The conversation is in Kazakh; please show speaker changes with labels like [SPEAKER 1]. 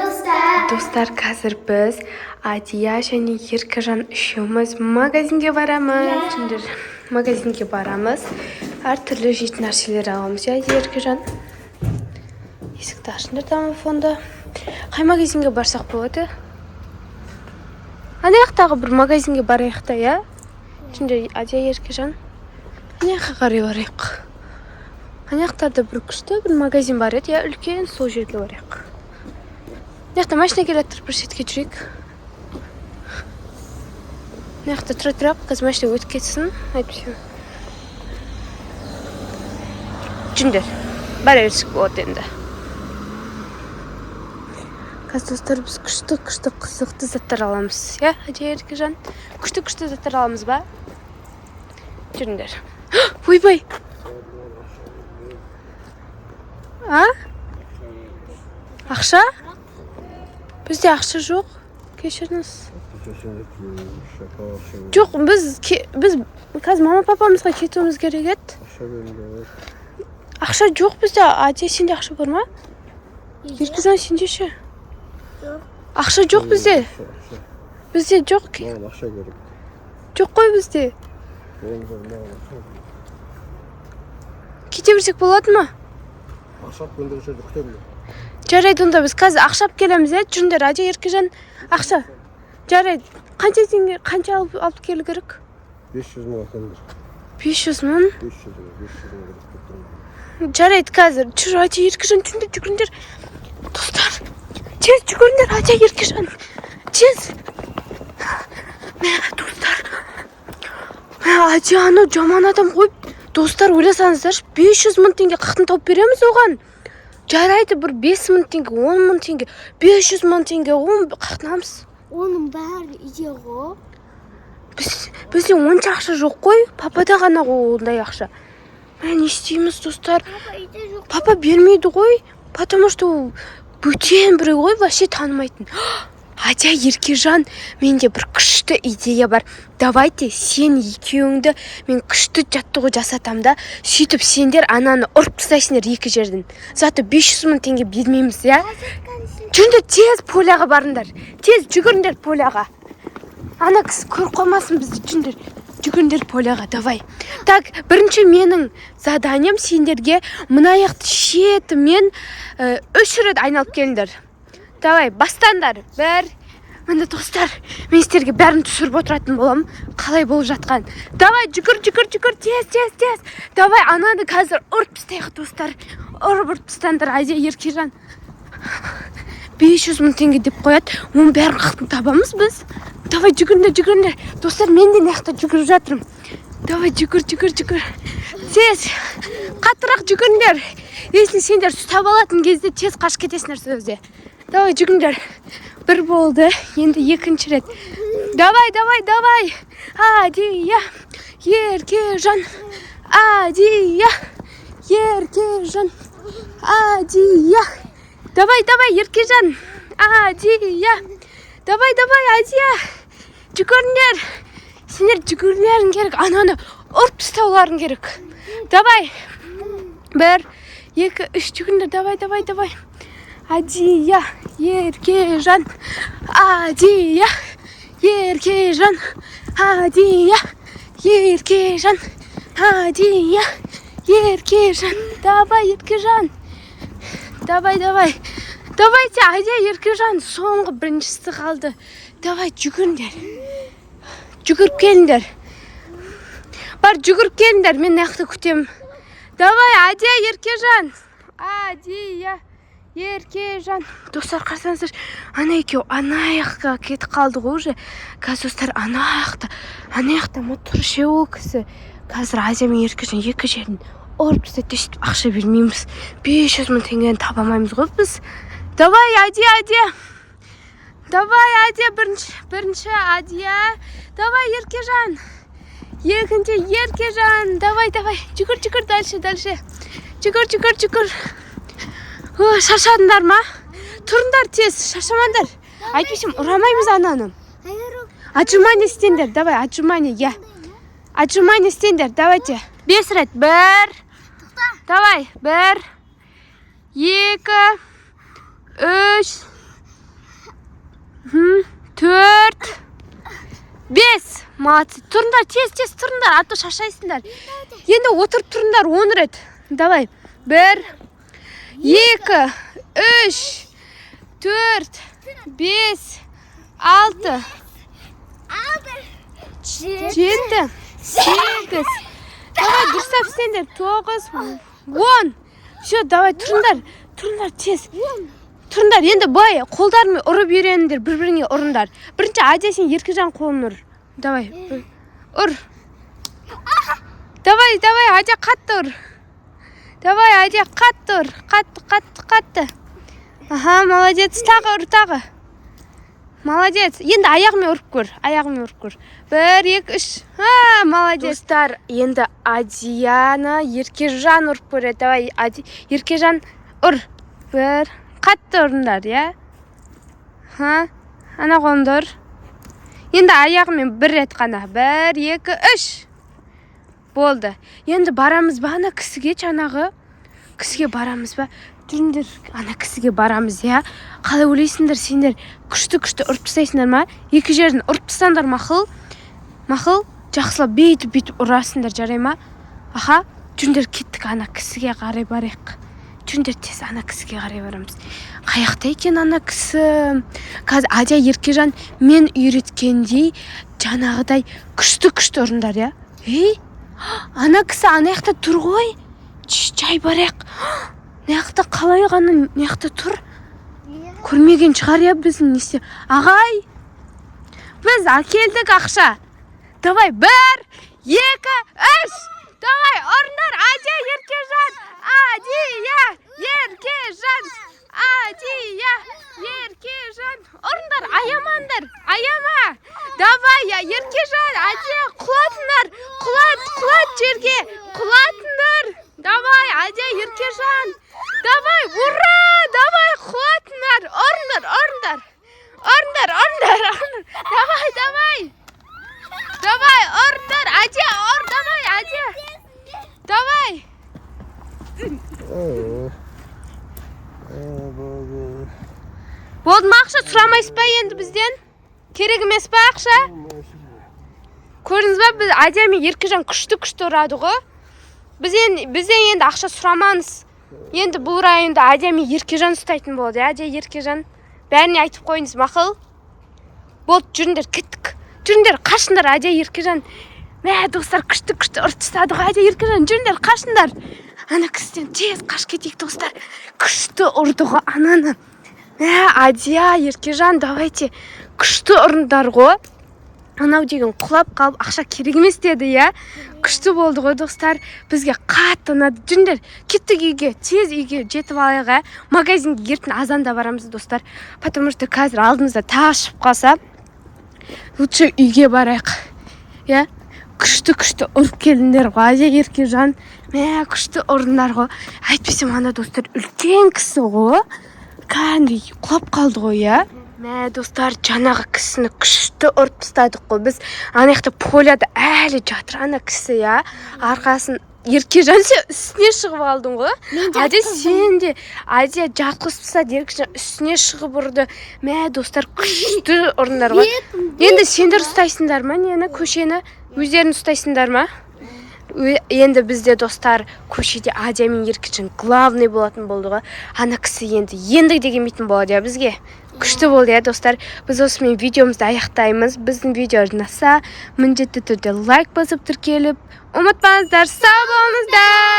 [SPEAKER 1] Dostlar, қазір біз Адия және Еркежан үшеуміз магазинге барамыз. Түндер магазинге барамыз. Әртүрлі жейтін нәрселер аламыз. Еркежан. Есікті ашыңдар домофонда. Қай магазинге барсақ болады? Ана жақтағы бір магазинге барайық та, я? Түндер Адия, Еркежан. Ана жаққа қарай барайық. Ана жақтарда бір күшті бір магазин бар еді, я, үлкен, сол жерге барайық. Яқта машина келеді, тұрып бір шетке жүрейік. Яқта тұра-тұрақ, қазір машина өтіп кетсін. Айтпайсың. Жүндер, бара берсек болады енді. Қазір достар, біз күшті қызықты заттар аламыз. Я, Адия, Еркежан? Күшті заттар аламыз ба? Жүндер. Ойбай! А? Ақша? Бізде ақша жоқ. Кешіріңіз. Жоқ, біз қазір мама папамызға кетуіміз керек еді. Ақша жоқ бізде. Адия, сенде ақша бар ма? Еркежан, сенде ше? Ақша жоқ бізде. Бізде жоқ. Жоқ қой бізде. Кете берсек болады ма?
[SPEAKER 2] Ақша көндіру жерді күтемін.
[SPEAKER 1] Жарайды, онда біз қазір ақшап келеміз, жүндер, Адия, Еркежан, ақша. Жарайды, қанша алып келу керек?
[SPEAKER 2] 500 мың атандар.
[SPEAKER 1] 500 мың?
[SPEAKER 2] 500 мың.
[SPEAKER 1] Жарайды, қазір. Жүр, Адия, Еркежан, жүндер, жүгіріңдер. Достар, тез жүгіріңдер, Адия, Еркежан. Тез. Мә, достар. Адия, анау жаман адам қойып. Достар, ойласаңыздар, 500 мың теңге қақтын тауып береміз оған. Жарайды, бір 5 мың теңге, 10 мың теңге, 500 мың теңге, қақтынамыз.
[SPEAKER 3] Оның бәрі үйде ғой.
[SPEAKER 1] Бізде онша ақша жоқ қой, папада ғана ғой ондай ақша. Не істейміз, достар? Папа бермейді ғой, потому что ол бөтен бірі ғой, вообще танымайтын. Адия, Еркежан, менде бір күшті идея бар. Давайте сен екеуіңді мен күшті жаттығу жасатам да, сөйтіп сендер ананы ұрып тастайсыңдар екі жерден. Заты 500 мың теңге бермейміз, я? Жүнді тез поляға барыңдар. Тез жүгіріңдер поляға. Ана кісі көріп қалмасын бізді, жүндер. Жүгіріңдер поляға, давай. Так, бірінші менің заданием сендерге мына аяқты шетімен 3 рет айналып келіңдер. Давай, бастаңдар. Мында достар, мен сіздерге бәрін түсіріп отыратын болам. Қалай болып жатқан. Давай, жүгір, тез. Давай, ананы қазір ұрып тастайық, достар. Ұрып тастаңдар, Адия, Еркежан. 500 мың теңге деп қояды. Оның бәрін қақтын табамыз біз. Давай, жүгіріңдер. Достар, мен де нақта жүгіріп жатырмын. Давай, жүгір. Тез. Қаттырақ жүгіріңдер. Если сендер ұстап алатын кезде тез қашып кетесіңдер сөзде. Давай, жүгіңдер. Бір болды, енді екінші рет. Давай. Адия, Еркежан. Адия, Еркежан. Адия. Давай, Еркежан. Адия. Давай, Адия. Жүгіріңдер. Сендер жүгірулерің керек, ананы ұрып тастауларың керек. Давай. 1, 2, 3 жүгіріңдер. Давай. Адия, Еркежан. Адия, Еркежан. Адия, Еркежан. Адия, Еркежан. Давай, Еркежан. Давай. Давайте, Адия, Еркежан. Соңғы біріншісі қалды. Давай, жүгіріңдер. Жүгіріп келіңдер. Бар, жүгіріп келіңдер, мен нақты күтем. Давай, Адия, Еркежан. Адия, Еркежан. Достар, қарсаңыздар, ана екеу ана аяққа кетіп қалды ғой уже. Қазір достар, ана аяқта мотор ше ол кісі. Қазір Адия мен Еркежан екі жерін ұрып тастайды, сөйтіп ақша бермейміз. 500 мың теңгені таба алмаймыз ғой біз. Давай, Адия. Давай, Адия, бірінші Адия. Давай, Еркежан. Екінші Еркежан. Давай. Жүгір, дальше. Жүгір. Шаршадыңдар ма? Тұрыңдар тез, шаршамаңдар. Айтпайсам, ұрамаймыз ананы. Отжимание істеңдер, давай, отжимание, я. Отжимание істеңдер, давайте. 5 рет. 1. Давай, 1, 2, 3, 4 5 молодцы. Тұрыңдар, тез тұрыңдар, а то шаршайсыңдар. Енді отырып тұрыңдар 10 рет. Давай. 1 2 3 4 5 6 7 8 Давай, дұрыстап істеңдер. 9 10 Все, давай, тұрыңдар тез. Тұрыңдар, енді бай, қолдарымен ұрып үйреніңдер, бір-біріңе ұрыңдар. Бірінші Адия сен Еркежан қолын ұр. Давай, ұр. Давай, Адия қатты ұр. Давай, Адия қатты ұр. Қатты. Аха, молодец, тағы ұр, тағы. Молодец. Енді аяғымен ұрып көр. 1 2 3 молодец. Достар, енді Адияны Еркежан ұрып көреді. Давай, Еркежан ұр. 1 қатты ұрыңдар, я? Ана қолымды ұр. Енді аяғымен 1 рет қана. 1 2 3 болды. Енді барамыз ба ана кісіге, жаңағы? Кісіге барамыз ба? Жүріңдер, ана кісіге барамыз, я? Қалай ойлайсыңдар сендер? Күшті ұрып тастайсыңдар ма? Екі жерден ұрып тастаңдар мақұл? Жақсылап бейтіп ұрасыңдар, жарай ма? Аха, жүріңдер, кеттік ана кісіге қарай барайық. Жүріңдер, тез ана кісіге қарай барамыз. Қаяқта екен ана кісі? Қазір Адия Еркежан мен үйреткендей жаңағыдай күшті ұрындар, я? Ана кісі ана жақта тұр ғой. Жай барайық. Неяқта қалай ғана неяқта тұр? Көрмеген шығар, я, біздің несе? Ағай, біз әкелдік ақша. Давай, 1 2 3 Давай, ұрындар, Адия Еркежан. Адия Еркежан. Ұрындар, аямандар, аяма. Давай, Еркежан, Адия, құлатыңдар. Құлат жерге, құлатыңдар. Давай, Адия Еркежан. Давай, ура! Давай, құлатыңдар. Ұрындар. Давай, ұрындар. Адия, ұр, давай, Адия. Давай. Болды ма ақша? Сұрамайсыз ба енді бізден? Керек емес па ақша? Көрдіңіз ба, біз Адия мен Еркежан күшті ұрады ғой. Бізден енді ақша сұрамаңыз. Енді бұл районда Адия мен Еркежан ұстайтын болды. Адия Еркежан. Бәріне айтып қойыңыз, мақұл? Болды, жүріңдер, кеттік. Жүріңдер, қашыңдар, Адия Еркежан. Достар, күшті ұрып тастады ғой, Адия Еркежан. Жүріңдер, қашыңдар. Ана кісіден тез қаш кетейік, достар. Күшті ұрды ғой ананы. Адия Еркежан, давайте. Күшті ұрындар ғой. Анау деген құлап қалып, ақша керек емес деді, я? Күшті болды ғой, достар. Бізге қатты ұнады. Жүріңдер, кеттік үйге, тез үйге жетіп алайық. Магазинге ертең азанда барамыз, достар. Потому что қазір алдымызда тағы шығып қалса, лучше үйге барайық. Я? Күшті ұрып келдіңдер ғой, Адия Еркежан. Күшті ұрындар ғой. Айтпесем, ана достар үлкен кісі ғой. Кәдімгідей құлап қалды ғой, я? Достар, жаңағы кісіні күшті ұрып тастадық қой. Біз ана жақта поляда әлі жатыр ана кісі, я? Арқасын Еркежан сен үстіне шығып алдың ғой. Адия сен де, Адия жатқызып тастады, Еркежан үстіне шығып ұрды. Достар, күшті ұрындар ғой. Енді сендер ұстайсыңдар ма? Нені, көшені өздерін ұстайсыңдар ма? Енді бізде, достар, көшеде Адия мен Еркежан главный болатын болды ғой. Ана кісі енді дегенмейтін болады, я, бізге. Күшті болды, я, достар. Біз осымен видеомызды аяқтаймыз. Біздің видео ұнаса, міндетті түрде лайк басып тіркеліп, ұмытпаңыздар, сау болыңыздар.